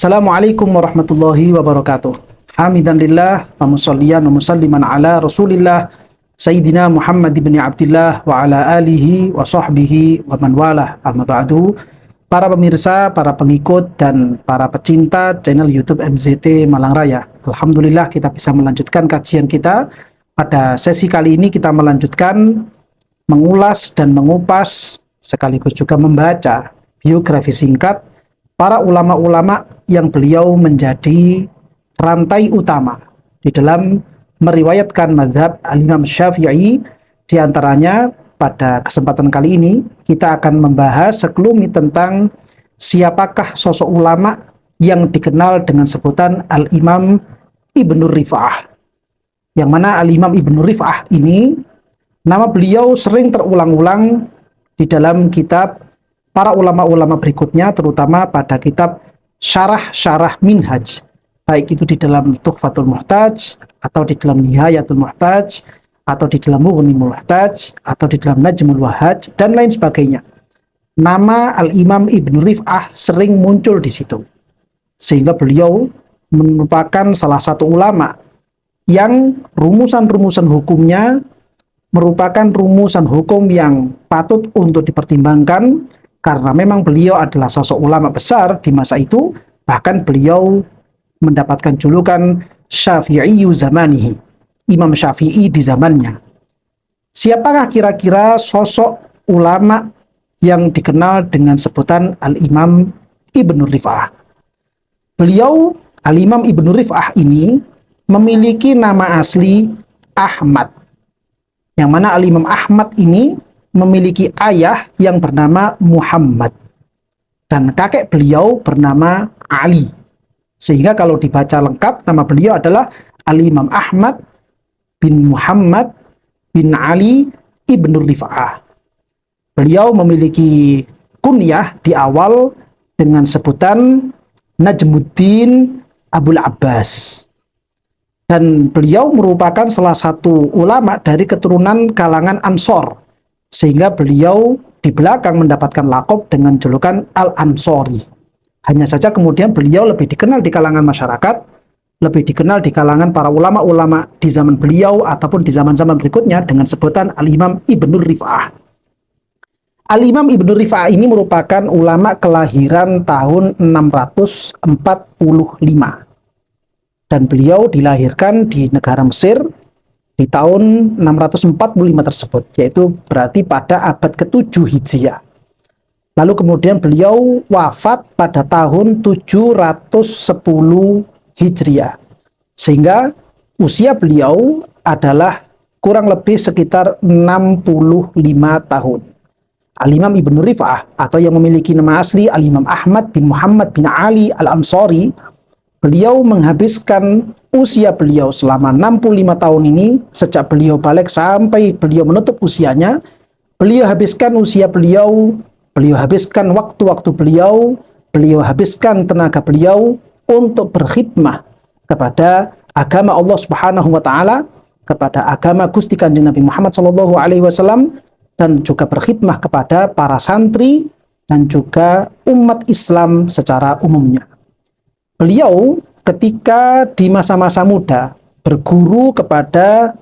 Assalamualaikum warahmatullahi wabarakatuh. Hamidan lillah wa musalliyan wa musalliman ala Rasulillah Sayyidina Muhammad ibn Abdillah wa ala alihi wa sahbihi wa man walah. Amma ba'du. Para pemirsa, para pengikut dan para pecinta channel YouTube MZT Malang Raya. Alhamdulillah kita bisa melanjutkan kajian kita. Pada sesi kali ini kita melanjutkan mengulas dan mengupas sekaligus juga membaca biografi singkat para ulama-ulama yang beliau menjadi rantai utama di dalam meriwayatkan mazhab al-Imam Syafi'i. Di antaranya pada kesempatan kali ini kita akan membahas sekelumit tentang siapakah sosok ulama yang dikenal dengan sebutan Al-Imam Ibnu Rif'ah. Yang mana Al-Imam Ibnu Rif'ah ini nama beliau sering terulang-ulang di dalam kitab para ulama-ulama berikutnya, terutama pada kitab syarah-syarah minhaj, baik itu di dalam Tuhfatul Muhtaj, atau di dalam Nihayatul Muhtaj, atau di dalam Mughnimul Muhtaj, atau di dalam Najmul Wahaj, dan lain sebagainya. Nama Al-Imam Ibnu Rif'ah sering muncul di situ, sehingga beliau merupakan salah satu ulama yang rumusan-rumusan hukumnya merupakan rumusan hukum yang patut untuk dipertimbangkan, karena memang beliau adalah sosok ulama besar di masa itu. Bahkan beliau mendapatkan julukan Syafi'i zamanihi, Imam Syafi'i di zamannya. Siapakah kira-kira sosok ulama yang dikenal dengan sebutan Al-Imam Ibnu Rif'ah? Beliau, Al-Imam Ibnu Rif'ah ini memiliki nama asli Ahmad, yang mana Al-Imam Ahmad ini memiliki ayah yang bernama Muhammad dan kakek beliau bernama Ali, sehingga kalau dibaca lengkap nama beliau adalah Al-Imam Ahmad bin Muhammad bin Ali Ibnu Rif'ah. Beliau memiliki kunyah di awal dengan sebutan Najmuddin Abul Abbas, dan beliau merupakan salah satu ulama dari keturunan kalangan Ansor, sehingga beliau di belakang mendapatkan lakop dengan julukan Al-Ansori. Hanya saja kemudian beliau lebih dikenal di kalangan masyarakat, lebih dikenal di kalangan para ulama-ulama di zaman beliau ataupun di zaman-zaman berikutnya dengan sebutan Al-Imam Ibnu Rif'ah. Al-Imam Ibnu Rif'ah ini merupakan ulama kelahiran tahun 645, dan beliau dilahirkan di negara Mesir di tahun 645 tersebut, yaitu berarti pada abad ke-7 Hijriah. Lalu kemudian beliau wafat pada tahun 710 Hijriah, sehingga usia beliau adalah kurang lebih sekitar 65 tahun. Al-Imam Ibnu Rif'ah, atau yang memiliki nama asli Al-Imam Ahmad bin Muhammad bin Ali Al-Ansori, beliau menghabiskan usia beliau selama 65 tahun ini, sejak beliau balik sampai beliau menutup usianya. Beliau habiskan usia beliau habiskan waktu-waktu beliau habiskan tenaga beliau untuk berkhidmah kepada agama Allah Subhanahu wa taala, kepada agama Gusti Kanjeng Nabi Muhammad sallallahu alaihi wasallam, dan juga berkhidmah kepada para santri dan juga umat Islam secara umumnya. Beliau ketika di masa-masa muda berguru kepada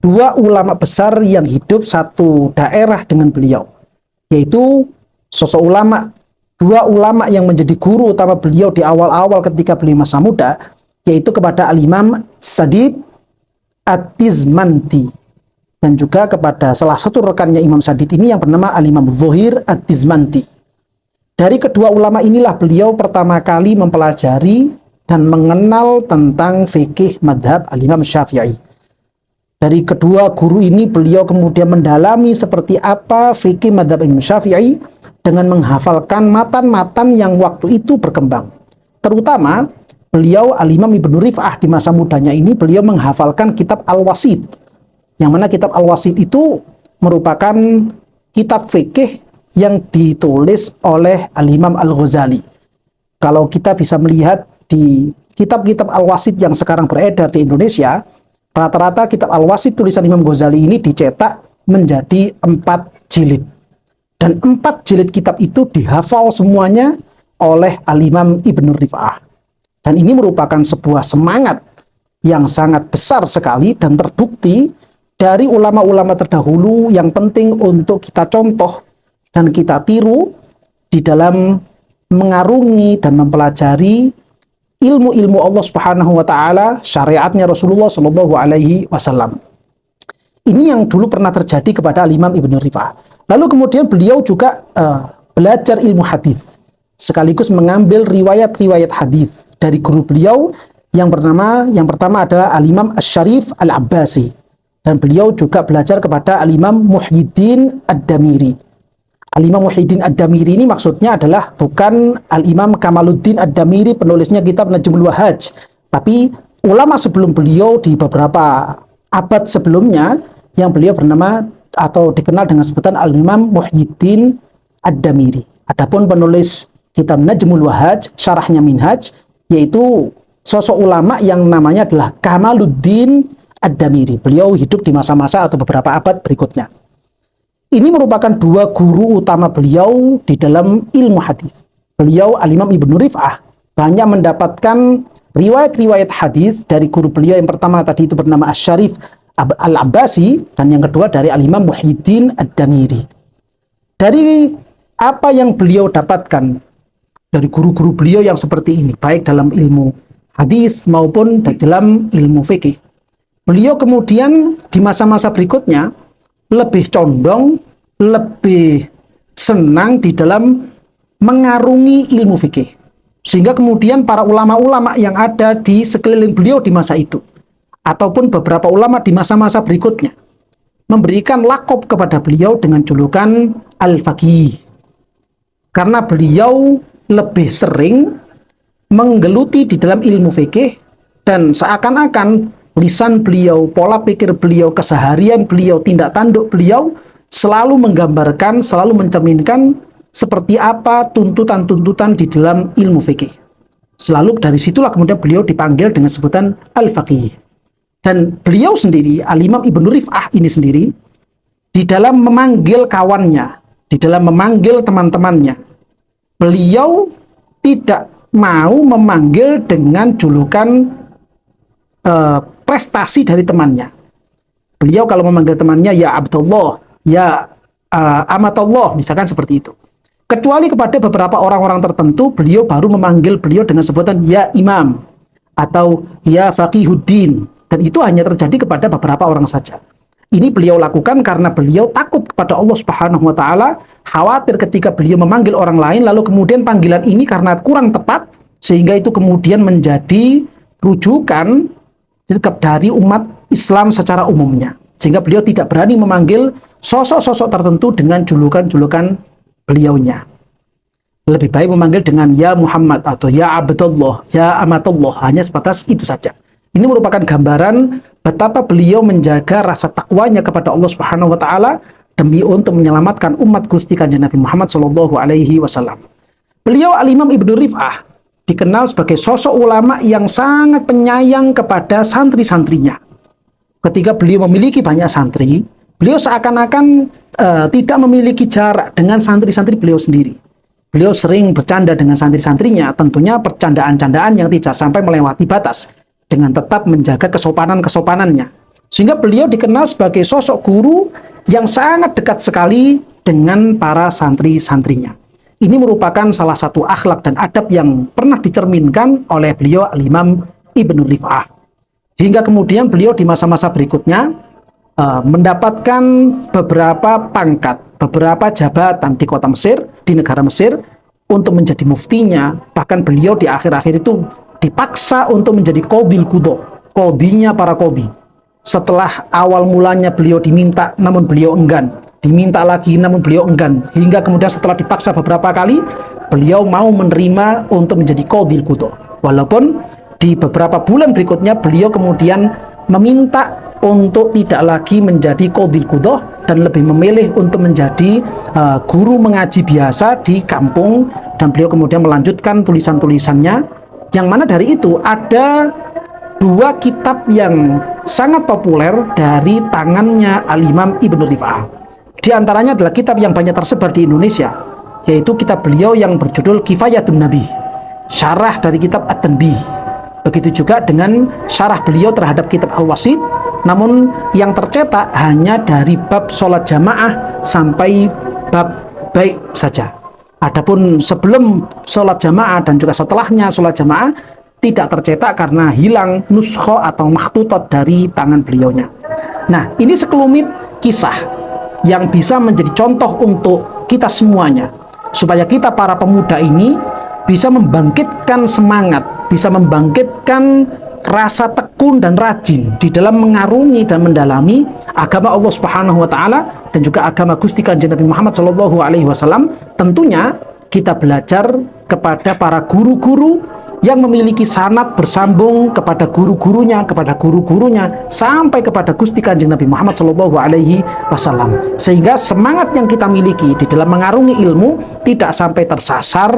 dua ulama besar yang hidup satu daerah dengan beliau, yaitu dua ulama yang menjadi guru utama beliau di awal-awal ketika beliau masa muda, yaitu kepada Al-Imam Sadid At-Tizmanti dan juga kepada salah satu rekannya Imam Sadid ini yang bernama Al-Imam Zuhair At-Tizmanti. Dari kedua ulama inilah beliau pertama kali mempelajari dan mengenal tentang fikih madhab Al-Imam Syafi'i. Dari kedua guru ini beliau kemudian mendalami seperti apa fikih madhab Imam Syafi'i dengan menghafalkan matan-matan yang waktu itu berkembang. Terutama beliau Al-Imam Ibnu Rif'ah di masa mudanya ini beliau menghafalkan kitab Al-Wasit, yang mana kitab Al-Wasit itu merupakan kitab fikih yang ditulis oleh Al-Imam Al-Ghazali. Kalau kita bisa melihat di kitab-kitab Al-Wasit yang sekarang beredar di Indonesia, rata-rata kitab Al-Wasit tulisan Imam Ghazali ini dicetak menjadi 4 jilid. Dan 4 jilid kitab itu dihafal semuanya oleh Al-Imam Ibnu Rif'ah. Dan ini merupakan sebuah semangat yang sangat besar sekali dan terbukti dari ulama-ulama terdahulu yang penting untuk kita contoh dan kita tiru di dalam mengarungi dan mempelajari ilmu-ilmu Allah Subhanahu wa taala, syariatnya Rasulullah Shallallahu alaihi wasallam. Ini yang dulu pernah terjadi kepada Al-Imam Ibnu Rifa'ah. Lalu kemudian beliau juga belajar ilmu hadis, sekaligus mengambil riwayat-riwayat hadis dari guru beliau yang pertama adalah Al-Imam Asy-Syarif Al-Abbasi, dan beliau juga belajar kepada Al-Imam Muhyiddin Ad-Damiri. Al-Imam Muhyiddin Ad-Damiri ini maksudnya adalah bukan Al-Imam Kamaluddin Ad-Damiri penulisnya kitab Najmul Wahaj, tapi ulama sebelum beliau di beberapa abad sebelumnya yang beliau bernama atau dikenal dengan sebutan Al-Imam Muhyiddin Ad-Damiri. Adapun penulis kitab Najmul Wahaj, syarahnya Minhaj, yaitu sosok ulama yang namanya adalah Kamaluddin Ad-Damiri. Beliau hidup di masa-masa atau beberapa abad berikutnya. Ini merupakan dua guru utama beliau di dalam ilmu hadis. Beliau Al-Imam Ibnu Rifa'ah banyak mendapatkan riwayat-riwayat hadis dari guru beliau yang pertama tadi itu bernama Asy-Syarif Al-Abbasi, dan yang kedua dari Al-Imam Muhyiddin Ad-Damiri. Dari apa yang beliau dapatkan dari guru-guru beliau yang seperti ini, baik dalam ilmu hadis maupun dalam ilmu fikih, beliau kemudian di masa-masa berikutnya lebih condong, lebih senang di dalam mengarungi ilmu fikih. Sehingga kemudian para ulama-ulama yang ada di sekeliling beliau di masa itu, ataupun beberapa ulama di masa-masa berikutnya, memberikan lakop kepada beliau dengan julukan Al-Faqih. Karena beliau lebih sering menggeluti di dalam ilmu fikih, dan seakan-akan lisan beliau, pola pikir beliau, keseharian beliau, tindak tanduk beliau selalu menggambarkan, selalu mencerminkan seperti apa tuntutan-tuntutan di dalam ilmu fikih. Selalu dari situlah kemudian beliau dipanggil dengan sebutan Al-Faqih. Dan beliau sendiri, Al-Imam Ibnu Rifa'ah ini sendiri, di dalam memanggil kawannya, di dalam memanggil teman-temannya, beliau tidak mau memanggil dengan julukan prestasi dari temannya. Beliau kalau memanggil temannya ya Abdullah, ya Amatullah, misalkan seperti itu. Kecuali kepada beberapa orang-orang tertentu, beliau baru memanggil beliau dengan sebutan ya Imam atau ya Faqihuddin, dan itu hanya terjadi kepada beberapa orang saja. Ini beliau lakukan karena beliau takut kepada Allah Subhanahu wa taala, khawatir ketika beliau memanggil orang lain lalu kemudian panggilan ini karena kurang tepat sehingga itu kemudian menjadi rujukan dari umat Islam secara umumnya. Sehingga beliau tidak berani memanggil sosok-sosok tertentu dengan julukan-julukan beliaunya. Lebih baik memanggil dengan ya Muhammad atau ya Abdullah, ya Amatullah, hanya sebatas itu saja. Ini merupakan gambaran betapa beliau menjaga rasa takwanya kepada Allah Subhanahu wa taala demi untuk menyelamatkan umat Gusti Kanjeng Nabi Muhammad sallallahu alaihi wasallam. Beliau Al-Imam Ibnu Rifa'ah dikenal sebagai sosok ulama yang sangat penyayang kepada santri-santrinya. Ketika beliau memiliki banyak santri, beliau seakan-akan tidak memiliki jarak dengan santri-santri beliau sendiri. Beliau sering bercanda dengan santri-santrinya, tentunya percandaan-candaan yang tidak sampai melewati batas, dengan tetap menjaga kesopanan-kesopanannya. Sehingga beliau dikenal sebagai sosok guru yang sangat dekat sekali dengan para santri-santrinya. Ini merupakan salah satu akhlak dan adab yang pernah dicerminkan oleh beliau Al-Imam Ibnu Rifa'ah. Hingga kemudian beliau di masa-masa berikutnya mendapatkan beberapa pangkat, beberapa jabatan di kota Mesir, di negara Mesir, untuk menjadi muftinya. Bahkan beliau di akhir-akhir itu dipaksa untuk menjadi qadil qudho, qadinya para qadi. Setelah awal mulanya beliau diminta namun beliau enggan, diminta lagi namun beliau enggan, hingga kemudian setelah dipaksa beberapa kali beliau mau menerima untuk menjadi qadil qudho. Walaupun di beberapa bulan berikutnya beliau kemudian meminta untuk tidak lagi menjadi qadil qudho dan lebih memilih untuk menjadi guru mengaji biasa di kampung, dan beliau kemudian melanjutkan tulisan-tulisannya. Yang mana dari itu ada dua kitab yang sangat populer dari tangannya Al-Imam Ibnu Rifa'ah. Di antaranya adalah kitab yang banyak tersebar di Indonesia, yaitu kitab beliau yang berjudul Kifayatun Nabi, syarah dari kitab At-Tanbih. Begitu juga dengan syarah beliau terhadap kitab Al-Wasit, namun yang tercetak hanya dari bab sholat jamaah sampai bab baik saja. Adapun sebelum sholat jamaah dan juga setelahnya sholat jamaah tidak tercetak karena hilang nuskho atau makhtutot dari tangan beliaunya. Nah, ini sekelumit kisah yang bisa menjadi contoh untuk kita semuanya, supaya kita para pemuda ini bisa membangkitkan semangat, bisa membangkitkan rasa tekun dan rajin di dalam mengarungi dan mendalami agama Allah Subhanahu wa taala dan juga agama Gusti Kanjeng Nabi Muhammad sallallahu alaihi wasallam. Tentunya kita belajar kepada para guru-guru yang memiliki sanad bersambung kepada guru-gurunya, sampai kepada Gusti Kanjeng Nabi Muhammad sallallahu alaihi wasallam. Sehingga semangat yang kita miliki di dalam mengarungi ilmu tidak sampai tersasar,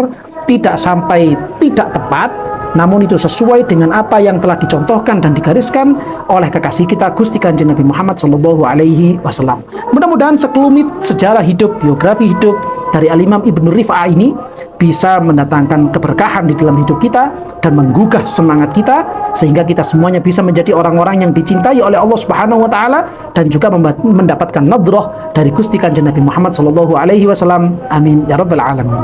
tidak sampai tidak tepat, namun itu sesuai dengan apa yang telah dicontohkan dan digariskan oleh kekasih kita Gusti Kanjeng Nabi Muhammad sallallahu alaihi wasallam. Mudah-mudahan sekelumit sejarah hidup, biografi hidup dari Al-Imam Ibnu Rif'ah ini bisa mendatangkan keberkahan di dalam hidup kita dan menggugah semangat kita, sehingga kita semuanya bisa menjadi orang-orang yang dicintai oleh Allah Subhanahu wa taala dan juga mendapatkan nadrah dari Gusti Kanjeng Nabi Muhammad sallallahu alaihi wasallam. Amin ya rabbal alamin.